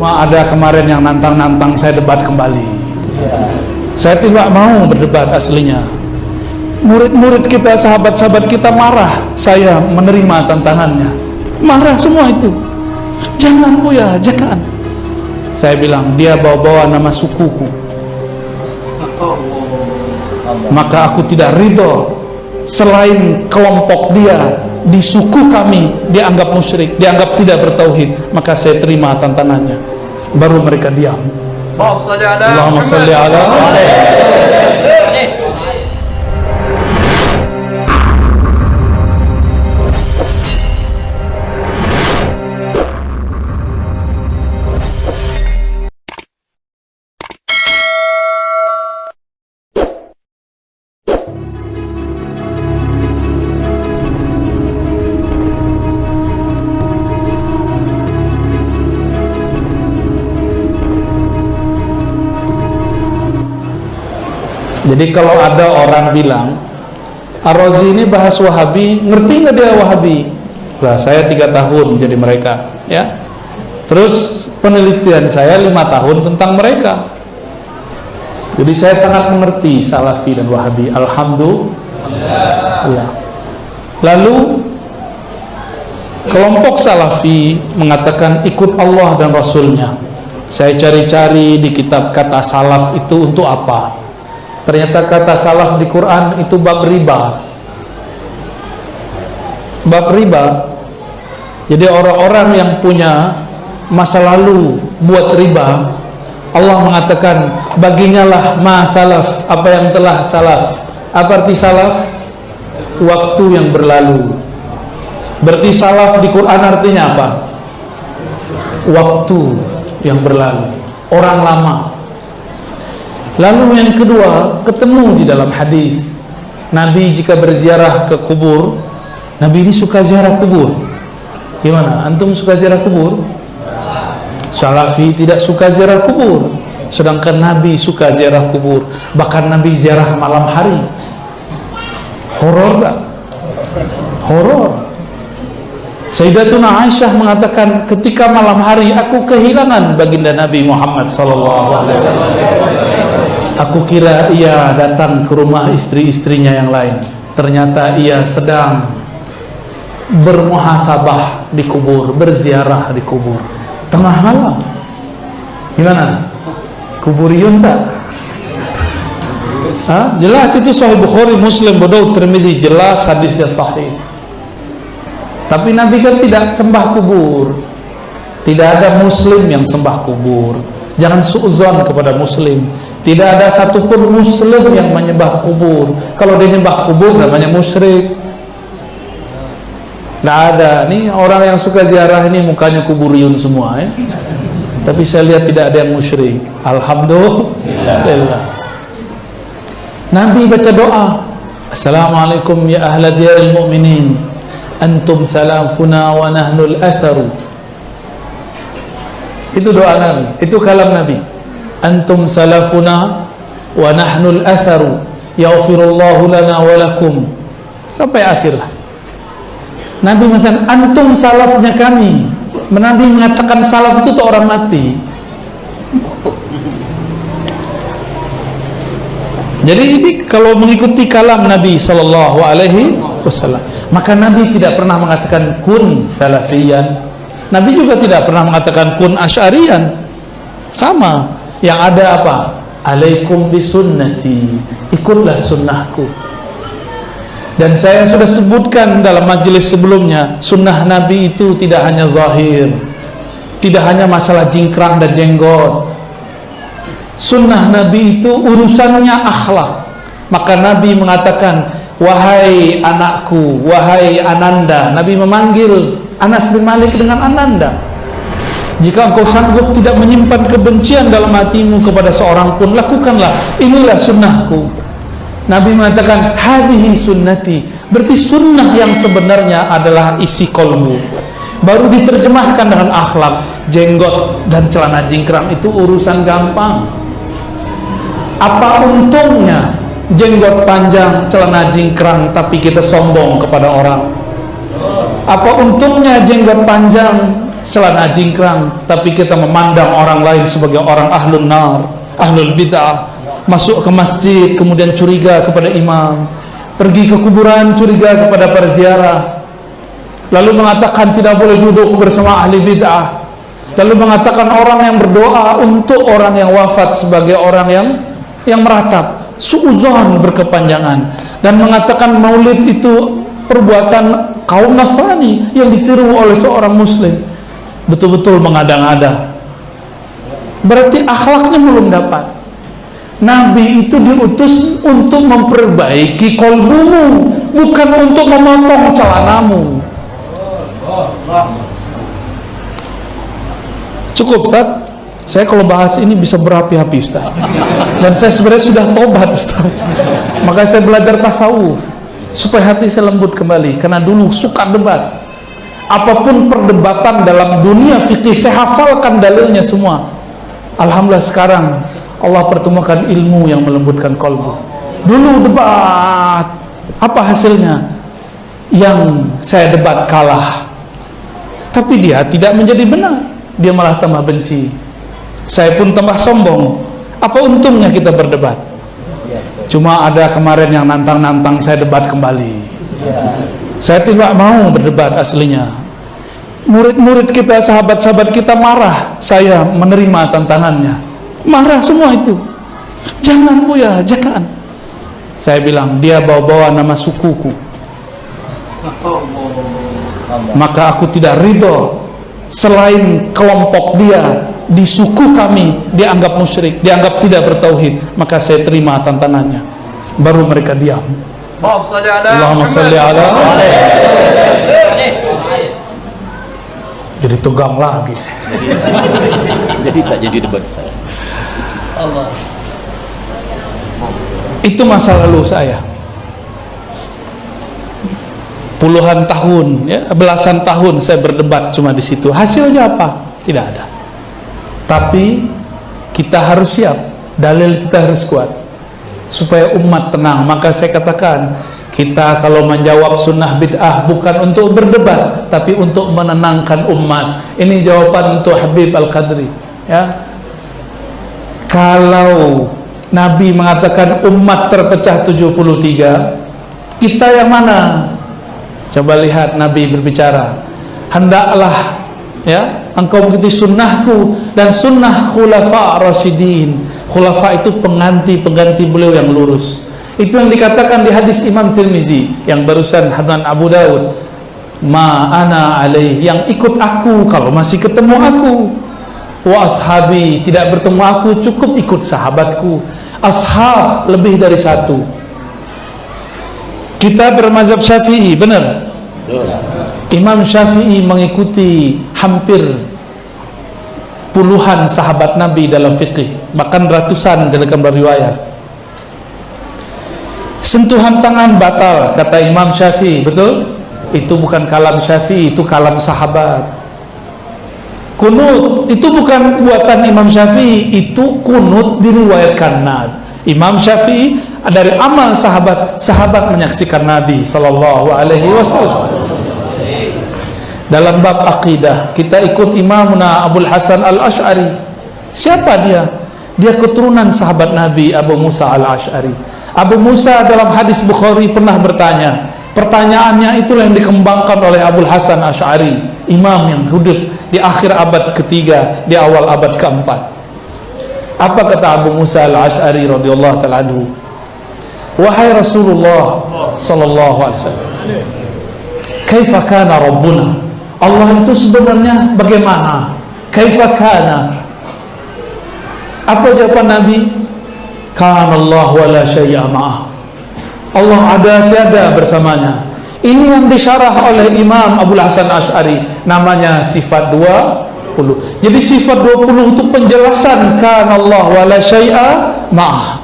ada kemarin yang nantang-nantang saya debat kembali. Saya tidak mau berdebat aslinya. Murid-murid kita, sahabat-sahabat kita marah saya menerima tantangannya. Marah semua itu. Jangan Buya, jangan. Saya bilang, dia bawa-bawa nama sukuku. Maka aku tidak ridho selain kelompok dia di suku kami dianggap musyrik, dianggap tidak bertauhid. Maka saya terima tantangannya. Baru mereka diam. Allahumma salli ala Jadi kalau ada orang bilang Ar-Razi ini bahas Wahabi, ngerti nggak dia Wahabi? Lah saya 3 tahun jadi mereka, ya. Terus penelitian saya 5 tahun tentang mereka. Jadi saya sangat mengerti Salafi dan Wahabi. Alhamdulillah. Lalu kelompok Salafi mengatakan ikut Allah dan Rasulnya. Saya cari-cari di kitab kata salaf itu untuk apa. Ternyata kata salaf di Quran itu bab riba. Bab riba. Jadi orang-orang yang punya masa lalu buat riba, Allah mengatakan baginya lah ma salaf, apa yang telah salaf. Apa arti salaf? Waktu yang berlalu. Berarti salaf di Quran artinya apa? Waktu yang berlalu, orang lama. Lalu yang kedua, ketemu di dalam hadis Nabi jika berziarah ke kubur, Nabi ini suka ziarah kubur. Gimana? Antum suka ziarah kubur? Salafi tidak suka ziarah kubur, sedangkan Nabi suka ziarah kubur. Bahkan Nabi ziarah malam hari. Horor gak? Horor. Sayyidatuna Aisyah mengatakan ketika malam hari aku kehilangan baginda Nabi Muhammad sallallahu alaihi wasallam. Aku kira ia datang ke rumah istri-istrinya yang lain. Ternyata ia sedang bermuhasabah di kubur, berziarah di kubur. Tengah malam. Gimana? Kuburiyun tak? Jelas itu Sahih Bukhari, Muslim, Abu Tirmizi, jelas hadisnya sahih. Tapi Nabi kan tidak sembah kubur. Tidak ada Muslim yang sembah kubur. Jangan suudzon kepada Muslim. Tidak ada satupun Muslim yang menyembah kubur. Kalau dia menyembah kubur namanya musyrik. Tidak ada. Ini orang yang suka ziarah ini mukanya kuburiyun semua, ya. Tapi saya lihat tidak ada yang musyrik. Alhamdulillah. Nabi baca doa, Assalamualaikum ya ahla diyaril mu'minin, antum salafuna wa nahnul atharu. Itu doa Nabi, itu kalam Nabi. Antum salafuna wa nahnul atharu, yaghfirullahu lana wa lakum, sampai akhir. Nabi mengatakan antum salafnya kami. Nabi mengatakan salaf itu orang mati. Jadi ini kalau mengikuti kalam Nabi sallallahu alaihi wasallam, maka Nabi tidak pernah mengatakan kun salafiyan. Nabi juga tidak pernah mengatakan kun asy'ariyan. Sama. Yang ada apa? Alaikum bisunnati, ikutlah sunnahku. Dan saya sudah sebutkan dalam majelis sebelumnya, sunnah Nabi itu tidak hanya zahir, tidak hanya masalah jingkrang dan jenggot. Sunnah Nabi itu urusannya akhlak. Maka Nabi mengatakan, wahai anakku, wahai Ananda. Nabi memanggil Anas bin Malik dengan Ananda. Jika engkau sanggup tidak menyimpan kebencian dalam hatimu kepada seorang pun, lakukanlah, inilah sunnahku. Nabi mengatakan hadhihi sunnati, berarti sunnah yang sebenarnya adalah isi kolbu. Baru diterjemahkan dengan akhlak. Jenggot dan celana jingkrang itu urusan gampang. Apa untungnya jenggot panjang, celana jingkrang, tapi kita sombong kepada orang? Apa untungnya jenggot panjang, celana jingkrang, tapi kita memandang orang lain sebagai orang ahlun nar, ahlul bid'ah. Masuk ke masjid kemudian curiga kepada imam, pergi ke kuburan curiga kepada para ziarah, lalu mengatakan tidak boleh duduk bersama ahli bid'ah, lalu mengatakan orang yang berdoa untuk orang yang wafat sebagai orang yang meratap, suuzon berkepanjangan, dan mengatakan maulid itu perbuatan kaum Nasrani yang ditiru oleh seorang muslim. Betul-betul mengada-ngada. Berarti akhlaknya belum dapat. Nabi itu diutus untuk memperbaiki kolbumu, bukan untuk memotong celanamu. Cukup, Ustaz? Saya kalau bahas ini bisa berapi-api, Ustaz. Dan saya sebenarnya sudah tobat, Ustaz. Makanya saya belajar tasawuf supaya hati saya lembut kembali, karena dulu suka debat. Apapun perdebatan dalam dunia fikih saya hafalkan dalilnya semua. Alhamdulillah sekarang Allah pertemukan ilmu yang melembutkan kolbu. Dulu debat, apa hasilnya? Yang saya debat kalah, tapi dia tidak menjadi benar, dia malah tambah benci. Saya pun tambah sombong. Apa untungnya kita berdebat? Cuma ada kemarin yang nantang-nantang saya debat kembali. Saya tidak mau berdebat aslinya. Murid-murid kita, sahabat-sahabat kita marah saya menerima tantangannya. Marah semua itu. Jangan Buya, jangan. Saya bilang, dia bawa-bawa nama sukuku, maka aku tidak ridho selain kelompok dia di suku kami dianggap musyrik, dianggap tidak bertauhid. Maka saya terima tantangannya. Baru mereka diam. Allahumma salli ala. Jadi tegang lagi. Jadi tak jadi debat saya. Allah. Itu masa lalu saya. Puluhan tahun, ya, belasan tahun saya berdebat cuma di situ. Hasilnya apa? Tidak ada. Tapi kita harus siap. Dalil kita harus kuat supaya umat tenang. Maka saya katakan, kita kalau menjawab sunnah bid'ah bukan untuk berdebat, tapi untuk menenangkan umat. Ini jawaban untuk Habib Al-Qadri, ya. Kalau Nabi mengatakan umat terpecah 73, kita yang mana? Coba lihat Nabi berbicara, hendaklah, ya, engkau mengikuti sunnahku dan sunnah khulafa rasyidin. Khulafa itu pengganti beliau yang lurus. Itu yang dikatakan di hadis Imam Tirmizi yang barusan hadis Abu Daud. Ma ana alaih, yang ikut aku kalau masih ketemu aku. Wa ashabi, tidak bertemu aku cukup ikut sahabatku. Ashab lebih dari satu. Kita bermazhab Syafi'i, benar? Imam Syafi'i mengikuti hampir puluhan sahabat Nabi dalam fikih, bahkan ratusan dalam riwayat. Sentuhan tangan batal, kata Imam Syafi'i, betul? Itu bukan kalam Syafi'i, itu kalam sahabat. Kunut itu bukan buatan Imam Syafi'i, itu kunut diriwayatkan Nabi. Imam Syafi'i dari amal sahabat, sahabat menyaksikan Nabi sallallahu alaihi wasallam. Dalam bab akidah kita ikut Imamuna Abul Hasan Al-Asy'ari. Siapa dia? Dia keturunan sahabat Nabi Abu Musa Al-Asy'ari. Abu Musa dalam hadis Bukhari pernah bertanya, pertanyaannya itulah yang dikembangkan oleh Abul Hasan Asy'ari, imam yang hidup di akhir abad ketiga, di awal abad keempat. Apa kata Abu Musa Al-Asy'ari radhiyallahu ta'ala anhu? Wahai Rasulullah sallallahu alaihi wasallam, kaifa kana rabbuna? Allah itu sebenarnya bagaimana? Kaifa kana? Apa jawaban Nabi? Kana Allah wa la syai'a ma'ah. Allah ada tiada bersamanya. Ini yang disyarah oleh Imam Abul Hasan Asy'ari, namanya sifat 20. Jadi sifat 20 itu penjelasan kana Allah wa la syai'a ma'ah.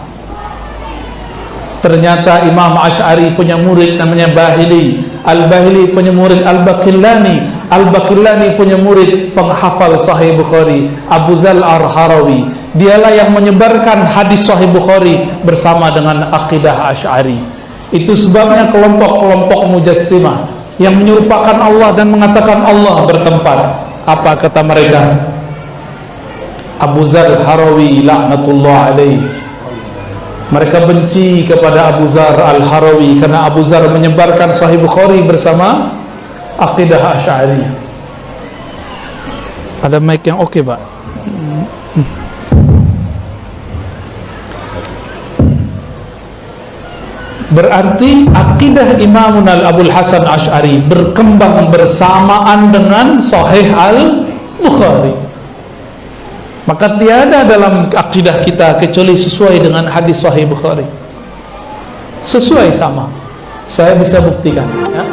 Ternyata Imam Asy'ari punya murid namanya Bahili, Al-Bahili punya murid Al-Baqillani, Al-Baqillani punya murid penghafal Sahih Bukhari Abu Zal Ar-Harawi. Dialah yang menyebarkan hadis Sahih Bukhari bersama dengan akidah Asy'ari. Itu sebabnya kelompok-kelompok Mujassimah yang menyerupakan Allah dan mengatakan Allah bertempat, Apa kata mereka? Abu Zar Harawi laknatullah alaih. Mereka benci kepada Abu Zar Al-Harawi karena Abu Zar menyebarkan Sahih Bukhari bersama akidah Asy'ariyah. Ada mic yang oke, Pak? Berarti akidah Imam Abul Hasan Asy'ari berkembang bersamaan dengan Sahih Al-Bukhari. Maka tiada dalam akidah kita kecuali sesuai dengan hadis Sahih Bukhari. Sesuai sama. Saya bisa buktikan, ya.